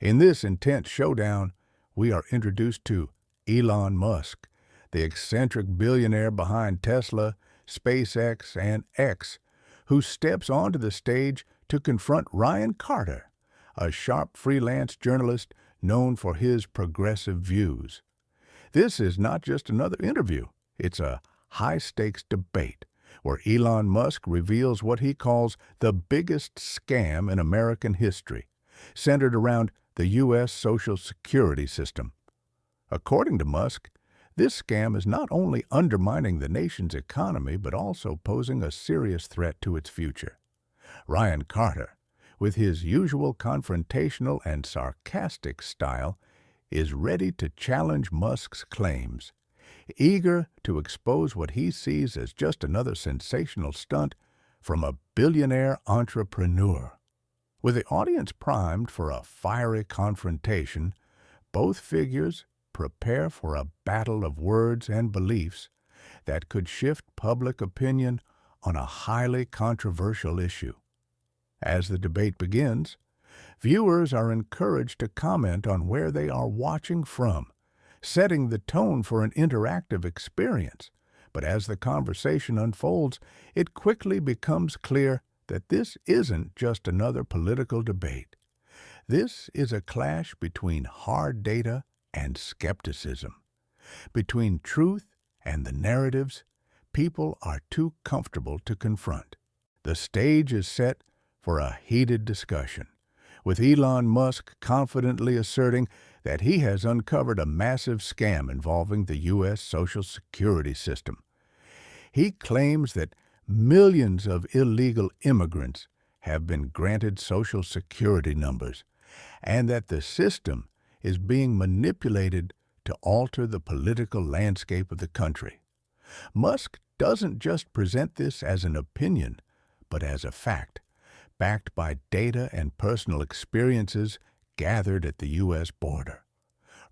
In this intense showdown, we are introduced to Elon Musk, the eccentric billionaire behind Tesla, SpaceX, and X, who steps onto the stage to confront Ryan Carter, a sharp freelance journalist known for his progressive views. This is not just another interview, it's a high-stakes debate where Elon Musk reveals what he calls the biggest scam in American history, centered around the U.S. Social Security system. According to Musk, this scam is not only undermining the nation's economy but also posing a serious threat to its future. Ryan Carter, with his usual confrontational and sarcastic style, is ready to challenge Musk's claims, eager to expose what he sees as just another sensational stunt from a billionaire entrepreneur. With the audience primed for a fiery confrontation, both figures prepare for a battle of words and beliefs that could shift public opinion on a highly controversial issue. As the debate begins, viewers are encouraged to comment on where they are watching from, setting the tone for an interactive experience. But as the conversation unfolds, it quickly becomes clear that this isn't just another political debate. This is a clash between hard data and skepticism, between truth and the narratives people are too comfortable to confront. The stage is set for a heated discussion, with Elon Musk confidently asserting that he has uncovered a massive scam involving the U.S. Social Security system. He claims that millions of illegal immigrants have been granted Social Security numbers, and that the system is being manipulated to alter the political landscape of the country. Musk doesn't just present this as an opinion, but as a fact, backed by data and personal experiences gathered at the U.S. border.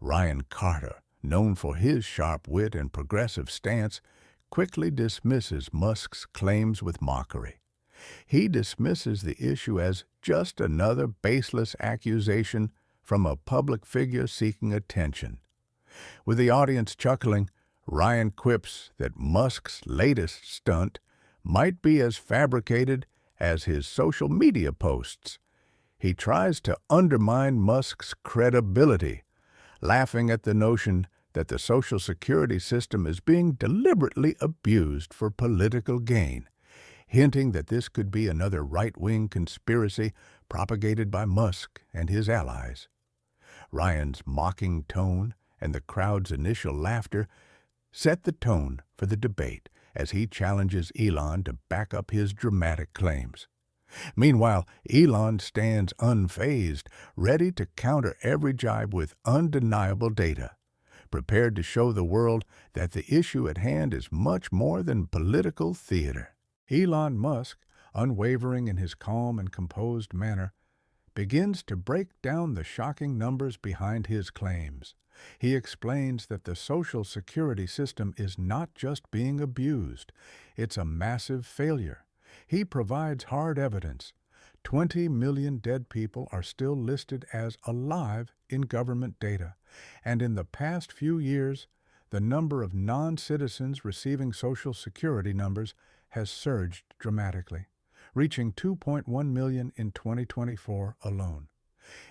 Ryan Carter, known for his sharp wit and progressive stance, quickly dismisses Musk's claims with mockery. He dismisses the issue as just another baseless accusation from a public figure seeking attention. With the audience chuckling, Ryan quips that Musk's latest stunt might be as fabricated as his social media posts. He tries to undermine Musk's credibility, laughing at the notion that the Social Security system is being deliberately abused for political gain, hinting that this could be another right-wing conspiracy propagated by Musk and his allies. Ryan's mocking tone and the crowd's initial laughter set the tone for the debate as he challenges Elon to back up his dramatic claims. Meanwhile, Elon stands unfazed, ready to counter every jibe with undeniable data, prepared to show the world that the issue at hand is much more than political theater. Elon Musk, unwavering in his calm and composed manner, begins to break down the shocking numbers behind his claims. He explains that the Social Security system is not just being abused, it's a massive failure. He provides hard evidence. 20 million dead people are still listed as alive in government data, and in the past few years, the number of non-citizens receiving Social Security numbers has surged dramatically, reaching 2.1 million in 2024 alone.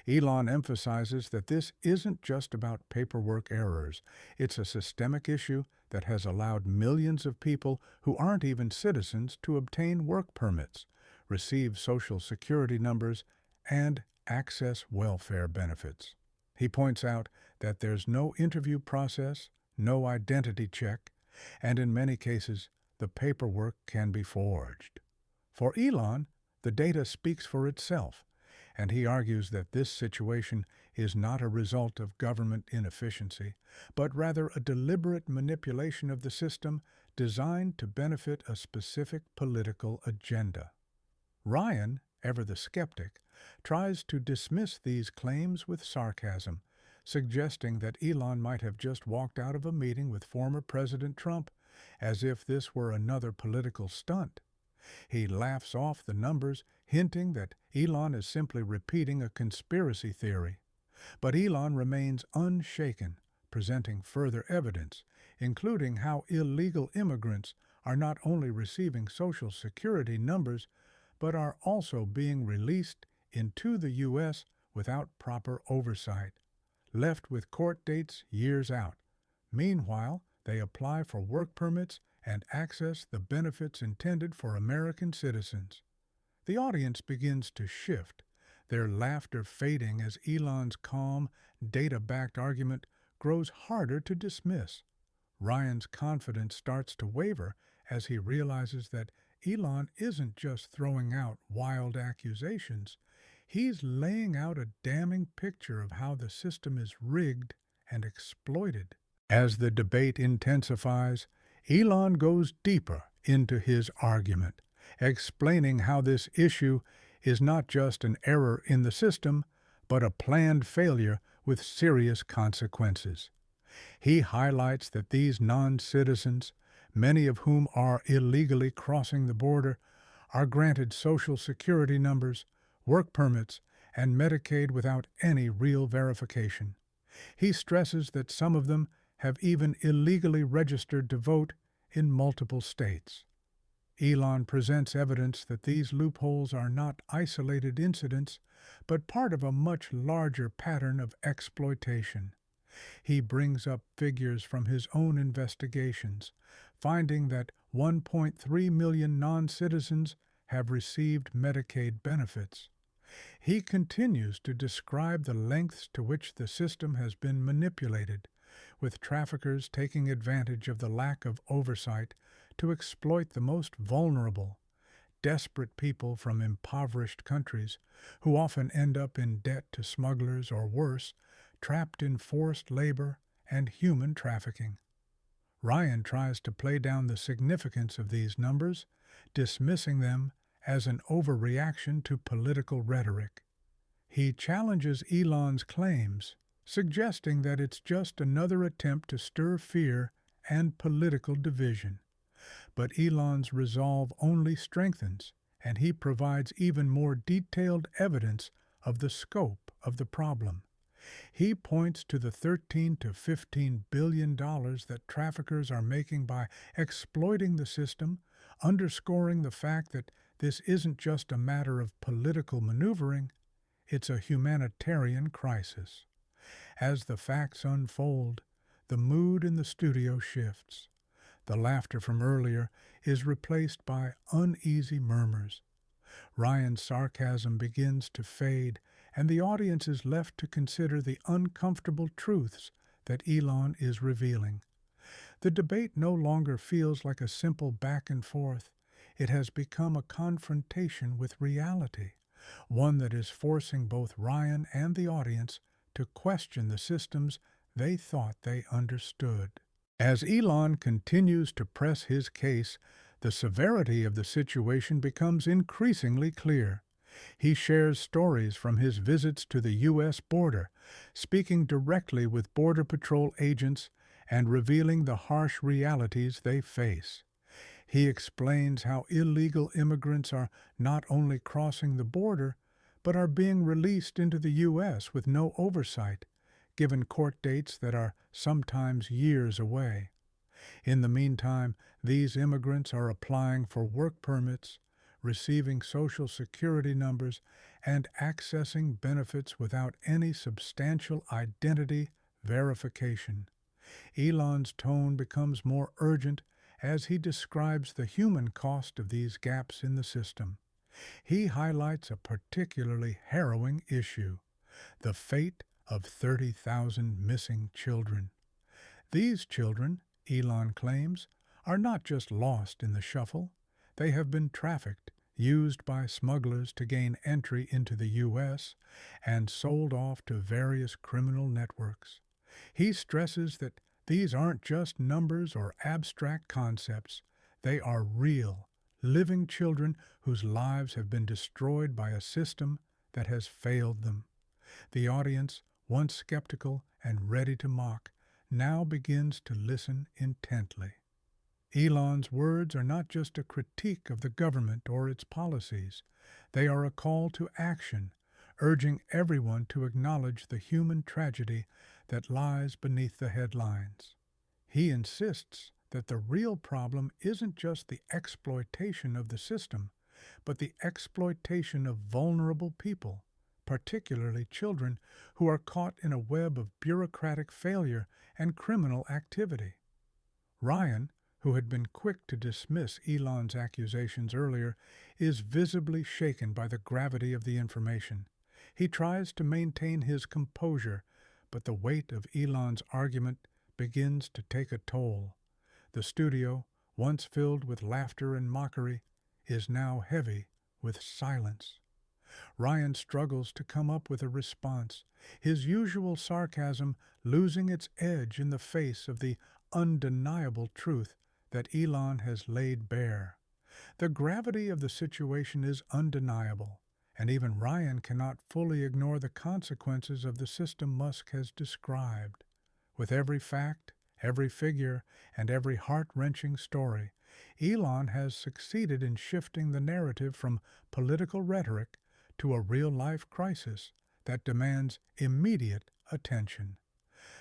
Elon emphasizes that this isn't just about paperwork errors. It's a systemic issue that has allowed millions of people who aren't even citizens to obtain work permits, receive Social Security numbers, and access welfare benefits. He points out that there's no interview process, no identity check, and in many cases, the paperwork can be forged. For Elon, the data speaks for itself, and he argues that this situation is not a result of government inefficiency, but rather a deliberate manipulation of the system designed to benefit a specific political agenda. Ryan, ever the skeptic, tries to dismiss these claims with sarcasm, suggesting that Elon might have just walked out of a meeting with former President Trump, as if this were another political stunt. He laughs off the numbers, hinting that Elon is simply repeating a conspiracy theory. But Elon remains unshaken, presenting further evidence, including how illegal immigrants are not only receiving Social Security numbers, but are also being released into the U.S. without proper oversight, left with court dates years out. Meanwhile, they apply for work permits and access the benefits intended for American citizens. The audience begins to shift, their laughter fading as Elon's calm, data-backed argument grows harder to dismiss. Ryan's confidence starts to waver as he realizes that Elon isn't just throwing out wild accusations, he's laying out a damning picture of how the system is rigged and exploited. As the debate intensifies, Elon goes deeper into his argument, explaining how this issue is not just an error in the system, but a planned failure with serious consequences. He highlights that these non-citizens, many of whom are illegally crossing the border, are granted Social Security numbers, work permits, and Medicaid without any real verification. He stresses that some of them have even illegally registered to vote in multiple states. Elon presents evidence that these loopholes are not isolated incidents, but part of a much larger pattern of exploitation. He brings up figures from his own investigations, finding that 1.3 million non-citizens have received Medicaid benefits. He continues to describe the lengths to which the system has been manipulated, with traffickers taking advantage of the lack of oversight to exploit the most vulnerable, desperate people from impoverished countries who often end up in debt to smugglers or worse, trapped in forced labor and human trafficking. Ryan tries to play down the significance of these numbers, dismissing them as an overreaction to political rhetoric. He challenges Elon's claims, suggesting that it's just another attempt to stir fear and political division. But Elon's resolve only strengthens, and he provides even more detailed evidence of the scope of the problem. He points to the $13 to $15 billion that traffickers are making by exploiting the system, underscoring the fact that this isn't just a matter of political maneuvering, it's a humanitarian crisis. As the facts unfold, the mood in the studio shifts. The laughter from earlier is replaced by uneasy murmurs. Ryan's sarcasm begins to fade, and the audience is left to consider the uncomfortable truths that Elon is revealing. The debate no longer feels like a simple back and forth. It has become a confrontation with reality, one that is forcing both Ryan and the audience to question the systems they thought they understood. As Elon continues to press his case, the severity of the situation becomes increasingly clear. He shares stories from his visits to the U.S. border, speaking directly with Border Patrol agents and revealing the harsh realities they face. He explains how illegal immigrants are not only crossing the border, but are being released into the U.S. with no oversight, given court dates that are sometimes years away. In the meantime, these immigrants are applying for work permits, receiving Social Security numbers, and accessing benefits without any substantial identity verification. Elon's tone becomes more urgent as he describes the human cost of these gaps in the system. He highlights a particularly harrowing issue: the fate of 30,000 missing children. These children, Elon claims, are not just lost in the shuffle. They have been trafficked, used by smugglers to gain entry into the U.S., and sold off to various criminal networks. He stresses that these aren't just numbers or abstract concepts. They are real, living children whose lives have been destroyed by a system that has failed them. The audience, once skeptical and ready to mock, now begins to listen intently. Elon's words are not just a critique of the government or its policies. They are a call to action, urging everyone to acknowledge the human tragedy that lies beneath the headlines. He insists that the real problem isn't just the exploitation of the system, but the exploitation of vulnerable people, particularly children who are caught in a web of bureaucratic failure and criminal activity. Ryan, who had been quick to dismiss Elon's accusations earlier, is visibly shaken by the gravity of the information. He tries to maintain his composure, but the weight of Elon's argument begins to take a toll. The studio, once filled with laughter and mockery, is now heavy with silence. Ryan struggles to come up with a response, his usual sarcasm losing its edge in the face of the undeniable truth that Elon has laid bare. The gravity of the situation is undeniable, and even Ryan cannot fully ignore the consequences of the system Musk has described. With every fact, every figure, and every heart-wrenching story, Elon has succeeded in shifting the narrative from political rhetoric to a real-life crisis that demands immediate attention.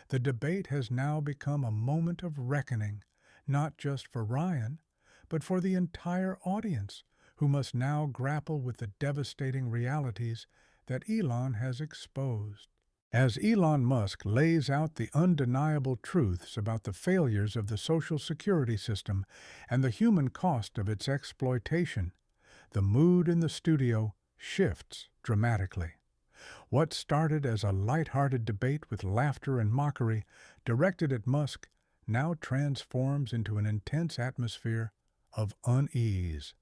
The debate has now become a moment of reckoning, not just for Ryan, but for the entire audience, who must now grapple with the devastating realities that Elon has exposed. As Elon Musk lays out the undeniable truths about the failures of the Social Security system and the human cost of its exploitation, the mood in the studio shifts dramatically. What started as a light-hearted debate with laughter and mockery directed at Musk now transforms into an intense atmosphere of unease.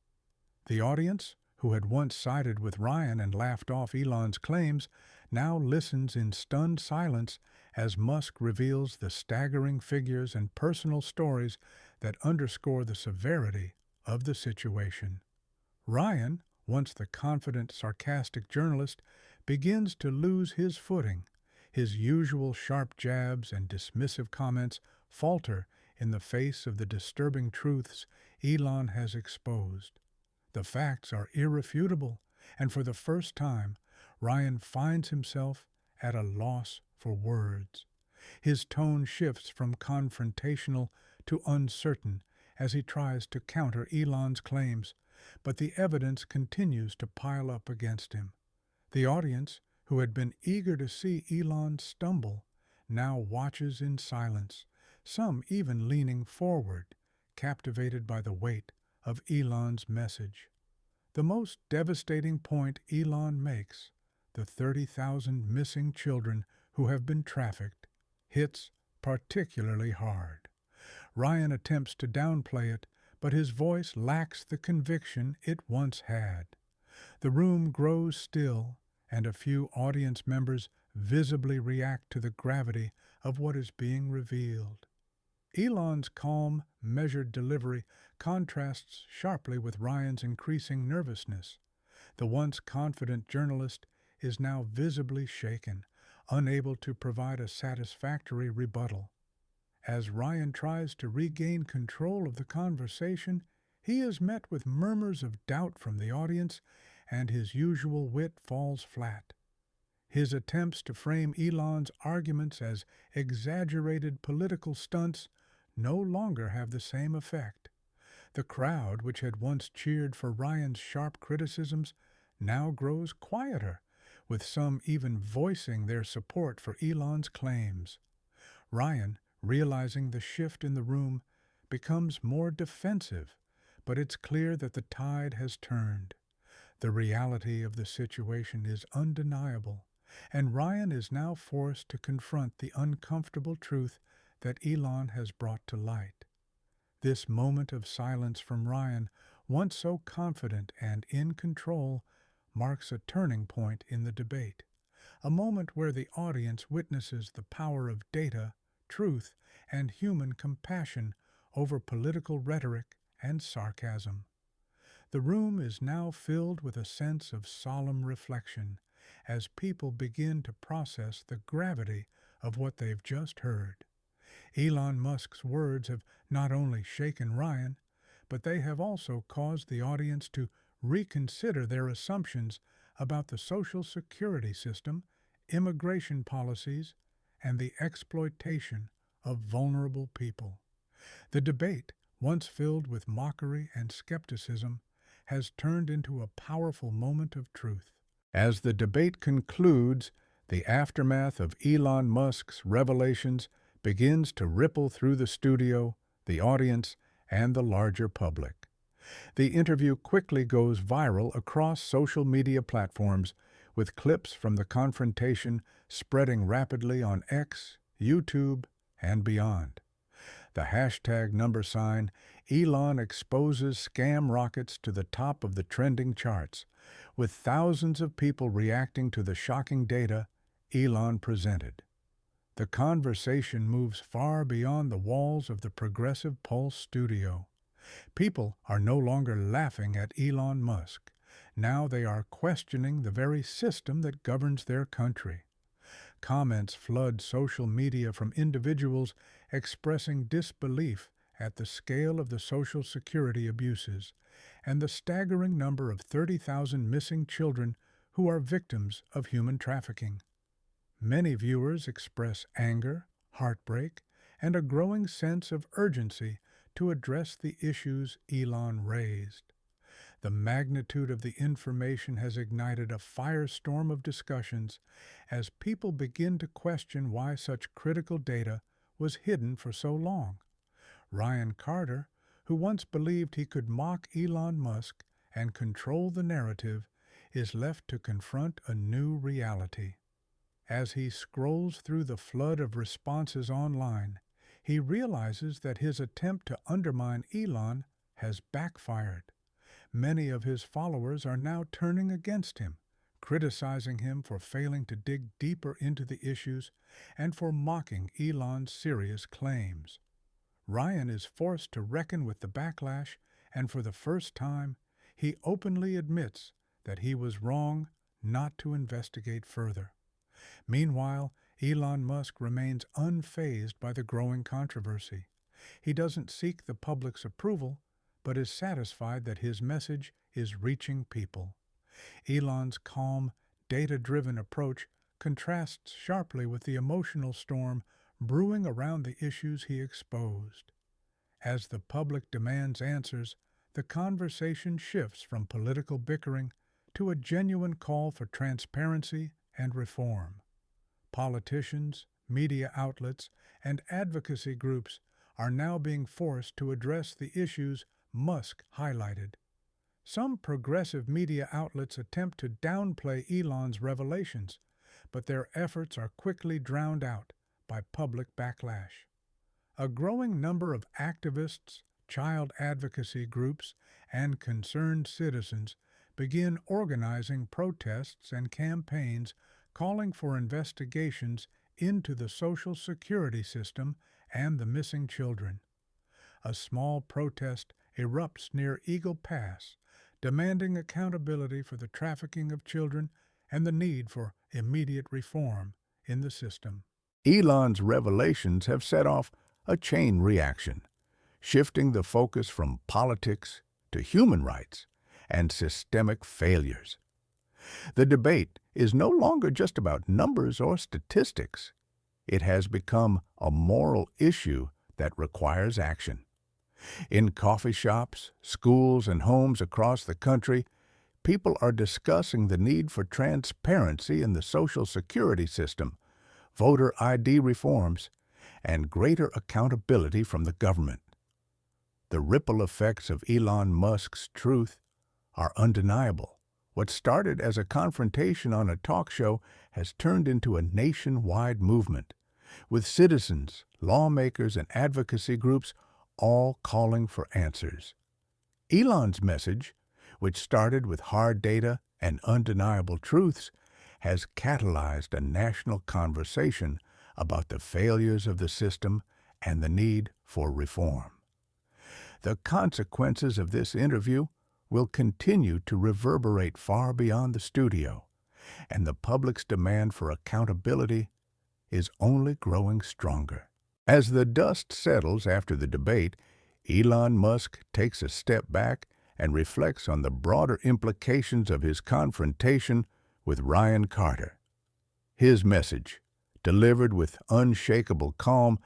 The audience, who had once sided with Ryan and laughed off Elon's claims, now listens in stunned silence as Musk reveals the staggering figures and personal stories that underscore the severity of the situation. Ryan, once the confident, sarcastic journalist, begins to lose his footing. His usual sharp jabs and dismissive comments falter in the face of the disturbing truths Elon has exposed. The facts are irrefutable, and for the first time, Ryan finds himself at a loss for words. His tone shifts from confrontational to uncertain as he tries to counter Elon's claims, but the evidence continues to pile up against him. The audience, who had been eager to see Elon stumble, now watches in silence, some even leaning forward, captivated by the weight of Elon's message. The most devastating point Elon makes, the 30,000 missing children who have been trafficked, hits particularly hard. Ryan attempts to downplay it, but his voice lacks the conviction it once had. The room grows still, and a few audience members visibly react to the gravity of what is being revealed. Elon's calm, measured delivery contrasts sharply with Ryan's increasing nervousness. The once confident journalist is now visibly shaken, unable to provide a satisfactory rebuttal. As Ryan tries to regain control of the conversation, he is met with murmurs of doubt from the audience, and his usual wit falls flat. His attempts to frame Elon's arguments as exaggerated political stunts no longer have the same effect. The crowd, which had once cheered for Ryan's sharp criticisms, now grows quieter, with some even voicing their support for Elon's claims. Ryan, realizing the shift in the room, becomes more defensive, but it's clear that the tide has turned. The reality of the situation is undeniable, and Ryan is now forced to confront the uncomfortable truth that Elon has brought to light. This moment of silence from Ryan, once so confident and in control, marks a turning point in the debate, a moment where the audience witnesses the power of data, truth, and human compassion over political rhetoric and sarcasm. The room is now filled with a sense of solemn reflection as people begin to process the gravity of what they've just heard. Elon Musk's words have not only shaken Ryan, but they have also caused the audience to reconsider their assumptions about the Social Security system, immigration policies, and the exploitation of vulnerable people. The debate, once filled with mockery and skepticism, has turned into a powerful moment of truth. As the debate concludes, the aftermath of Elon Musk's revelations begins to ripple through the studio, the audience, and the larger public. The interview quickly goes viral across social media platforms, with clips from the confrontation spreading rapidly on X, YouTube, and beyond. The hashtag #, Elon exposes scam rockets to the top of the trending charts, with thousands of people reacting to the shocking data Elon presented. The conversation moves far beyond the walls of the Progressive Pulse studio. People are no longer laughing at Elon Musk. Now they are questioning the very system that governs their country. Comments flood social media from individuals expressing disbelief at the scale of the Social Security abuses and the staggering number of 30,000 missing children who are victims of human trafficking. Many viewers express anger, heartbreak, and a growing sense of urgency to address the issues Elon raised. The magnitude of the information has ignited a firestorm of discussions as people begin to question why such critical data was hidden for so long. Ryan Carter, who once believed he could mock Elon Musk and control the narrative, is left to confront a new reality. As he scrolls through the flood of responses online, he realizes that his attempt to undermine Elon has backfired. Many of his followers are now turning against him, criticizing him for failing to dig deeper into the issues and for mocking Elon's serious claims. Ryan is forced to reckon with the backlash, and for the first time, he openly admits that he was wrong not to investigate further. Meanwhile, Elon Musk remains unfazed by the growing controversy. He doesn't seek the public's approval, but is satisfied that his message is reaching people. Elon's calm, data-driven approach contrasts sharply with the emotional storm brewing around the issues he exposed. As the public demands answers, the conversation shifts from political bickering to a genuine call for transparency and reform. Politicians, media outlets, and advocacy groups are now being forced to address the issues Musk highlighted. Some progressive media outlets attempt to downplay Elon's revelations, but their efforts are quickly drowned out by public backlash. A growing number of activists, child advocacy groups, and concerned citizens begin organizing protests and campaigns calling for investigations into the Social Security system and the missing children. A small protest erupts near Eagle Pass, demanding accountability for the trafficking of children and the need for immediate reform in the system. Elon's revelations have set off a chain reaction, shifting the focus from politics to human rights and systemic failures. The debate is no longer just about numbers or statistics. It has become a moral issue that requires action. In coffee shops, schools, and homes across the country, people are discussing the need for transparency in the Social Security system, voter ID reforms, and greater accountability from the government. The ripple effects of Elon Musk's truth are undeniable. What started as a confrontation on a talk show has turned into a nationwide movement, with citizens, lawmakers, and advocacy groups all calling for answers. Elon's message, which started with hard data and undeniable truths, has catalyzed a national conversation about the failures of the system and the need for reform. The consequences of this interview will continue to reverberate far beyond the studio, and the public's demand for accountability is only growing stronger. As the dust settles after the debate, Elon Musk takes a step back and reflects on the broader implications of his confrontation with Ryan Carter. His message, delivered with unshakable calm,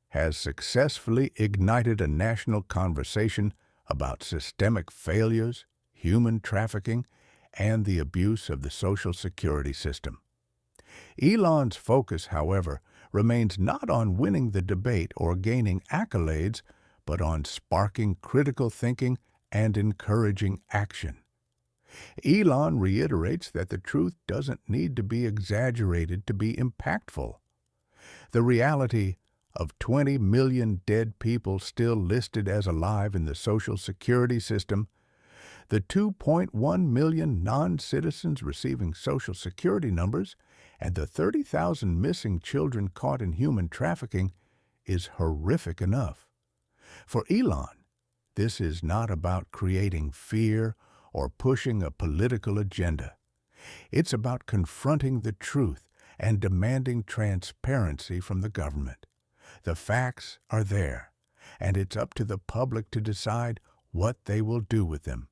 has successfully ignited a national conversation about systemic failures, human trafficking, and the abuse of the Social Security system. Elon's focus, however, remains not on winning the debate or gaining accolades, but on sparking critical thinking and encouraging action. Elon reiterates that the truth doesn't need to be exaggerated to be impactful. The reality of 20 million dead people still listed as alive in the Social Security system, the 2.1 million non-citizens receiving Social Security numbers, and the 30,000 missing children caught in human trafficking is horrific enough. For Elon, this is not about creating fear or pushing a political agenda. It's about confronting the truth and demanding transparency from the government. The facts are there, and it's up to the public to decide what they will do with them.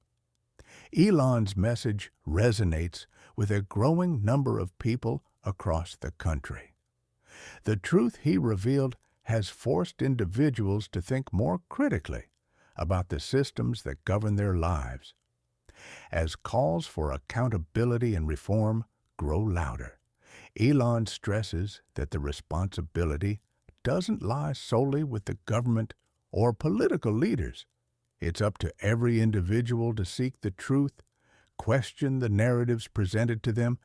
Elon's message resonates with a growing number of people across the country. The truth he revealed has forced individuals to think more critically about the systems that govern their lives. As calls for accountability and reform grow louder, Elon stresses that the responsibility doesn't lie solely with the government or political leaders. It's up to every individual to seek the truth, question the narratives presented to them,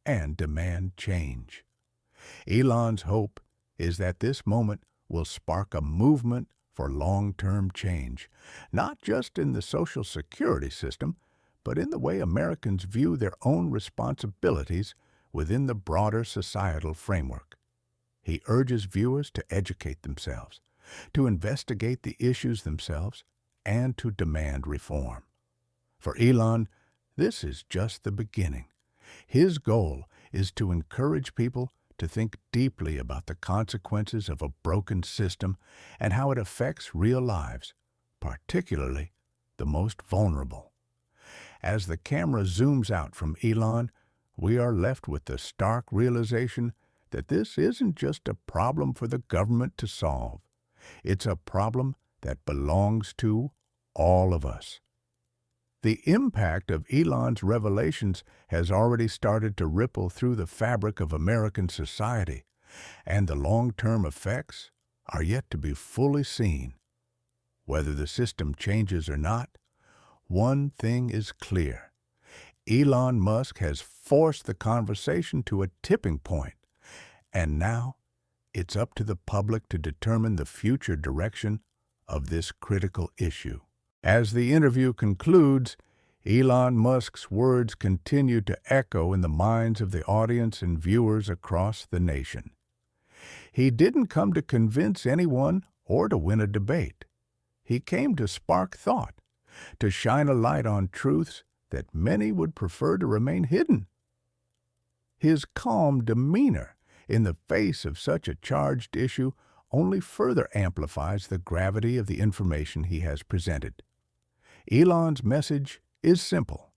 and demand change. Elon's hope is that this moment will spark a movement for long-term change, not just in the Social Security system, but in the way Americans view their own responsibilities within the broader societal framework. He urges viewers to educate themselves, to investigate the issues themselves, and to demand reform. For Elon, this is just the beginning. His goal is to encourage people to think deeply about the consequences of a broken system and how it affects real lives, particularly the most vulnerable. As the camera zooms out from Elon, we are left with the stark realization that this isn't just a problem for the government to solve. It's a problem that belongs to all of us. The impact of Elon's revelations has already started to ripple through the fabric of American society, and the long-term effects are yet to be fully seen. Whether the system changes or not, one thing is clear. Elon Musk has forced the conversation to a tipping point, and now it's up to the public to determine the future direction of this critical issue. As the interview concludes, Elon Musk's words continue to echo in the minds of the audience and viewers across the nation. He didn't come to convince anyone or to win a debate. He came to spark thought, to shine a light on truths that many would prefer to remain hidden. His calm demeanor in the face of such a charged issue only further amplifies the gravity of the information he has presented. Elon's message is simple.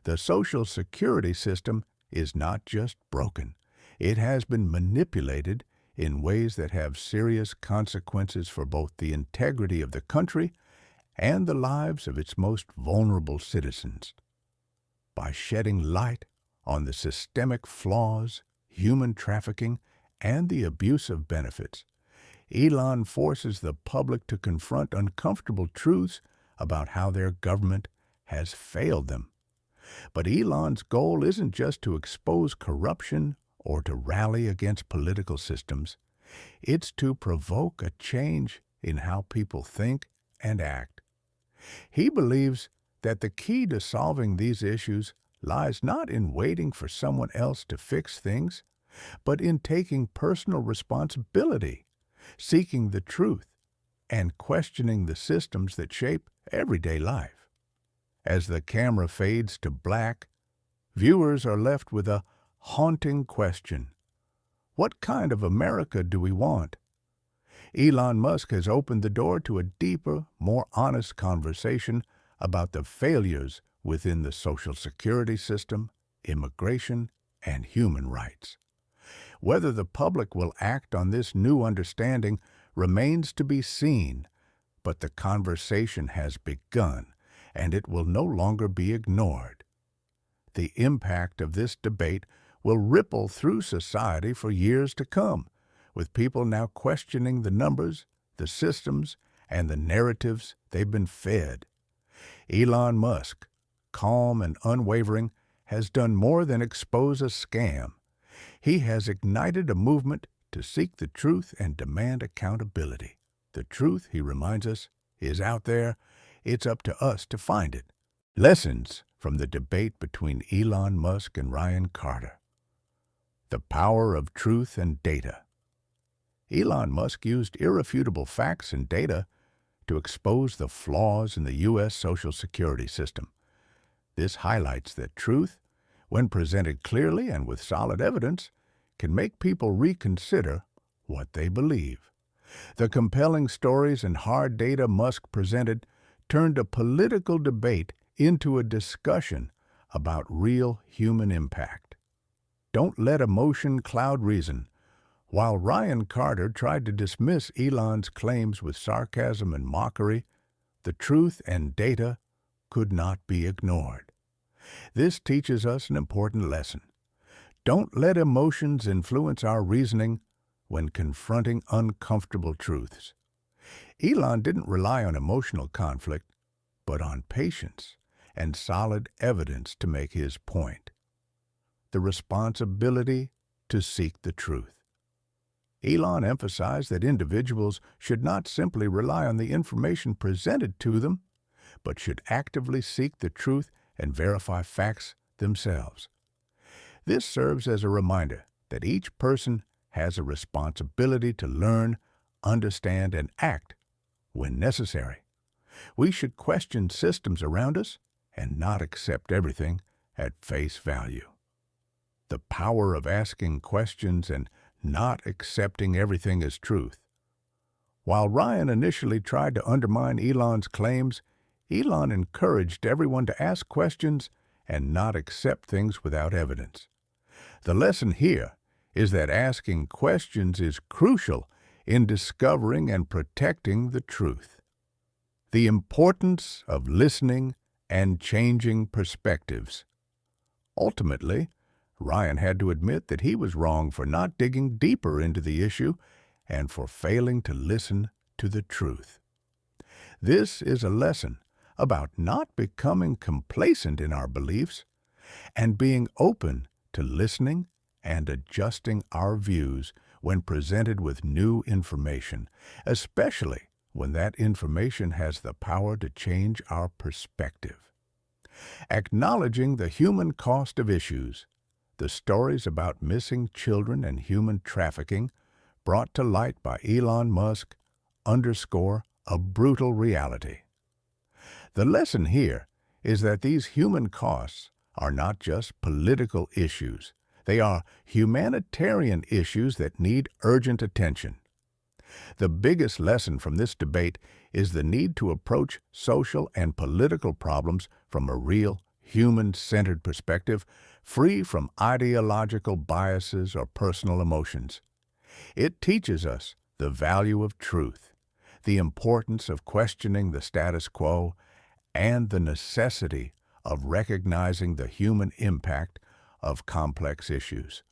The Social Security system is not just broken. It has been manipulated in ways that have serious consequences for both the integrity of the country and the lives of its most vulnerable citizens. By shedding light on the systemic flaws, human trafficking, and the abuse of benefits, Elon forces the public to confront uncomfortable truths about how their government has failed them. But Elon's goal isn't just to expose corruption or to rally against political systems. It's to provoke a change in how people think and act. He believes that the key to solving these issues lies not in waiting for someone else to fix things, but in taking personal responsibility, seeking the truth, and questioning the systems that shape everyday life. As the camera fades to black, viewers are left with a haunting question. What kind of America do we want? Elon Musk has opened the door to a deeper, more honest conversation about the failures within the Social Security system, immigration, and human rights. Whether the public will act on this new understanding remains to be seen, but the conversation has begun, and it will no longer be ignored. The impact of this debate will ripple through society for years to come, with people now questioning the numbers, the systems, and the narratives they've been fed. Elon Musk, calm and unwavering, has done more than expose a scam. He has ignited a movement to seek the truth and demand accountability. The truth, he reminds us, is out there. It's up to us to find it. Lessons from the debate between Elon Musk and Ryan Carter. The power of truth and data. Elon Musk used irrefutable facts and data to expose the flaws in the U.S. Social Security system. This highlights that truth, when presented clearly and with solid evidence, can make people reconsider what they believe. The compelling stories and hard data Musk presented turned a political debate into a discussion about real human impact. Don't let emotion cloud reason. While Ryan Carter tried to dismiss Elon's claims with sarcasm and mockery, the truth and data could not be ignored. This teaches us an important lesson. Don't let emotions influence our reasoning when confronting uncomfortable truths. Elon didn't rely on emotional conflict, but on patience and solid evidence to make his point. The responsibility to seek the truth. Elon emphasized that individuals should not simply rely on the information presented to them, but should actively seek the truth and verify facts themselves. This serves as a reminder that each person has a responsibility to learn, understand, and act when necessary. We should question systems around us and not accept everything at face value. The power of asking questions and not accepting everything as truth. While Ryan initially tried to undermine Elon's claims, Elon encouraged everyone to ask questions and not accept things without evidence. The lesson here is that asking questions is crucial in discovering and protecting the truth. The importance of listening and changing perspectives. Ultimately, Ryan had to admit that he was wrong for not digging deeper into the issue and for failing to listen to the truth. This is a lesson about not becoming complacent in our beliefs and being open to listening and adjusting our views when presented with new information, especially when that information has the power to change our perspective. Acknowledging the human cost of issues. The stories about missing children and human trafficking brought to light by Elon Musk underscore a brutal reality. The lesson here is that these human costs are not just political issues. They are humanitarian issues that need urgent attention. The biggest lesson from this debate is the need to approach social and political problems from a real, human-centered perspective, free from ideological biases or personal emotions. It teaches us the value of truth, the importance of questioning the status quo, and the necessity of recognizing the human impact of complex issues.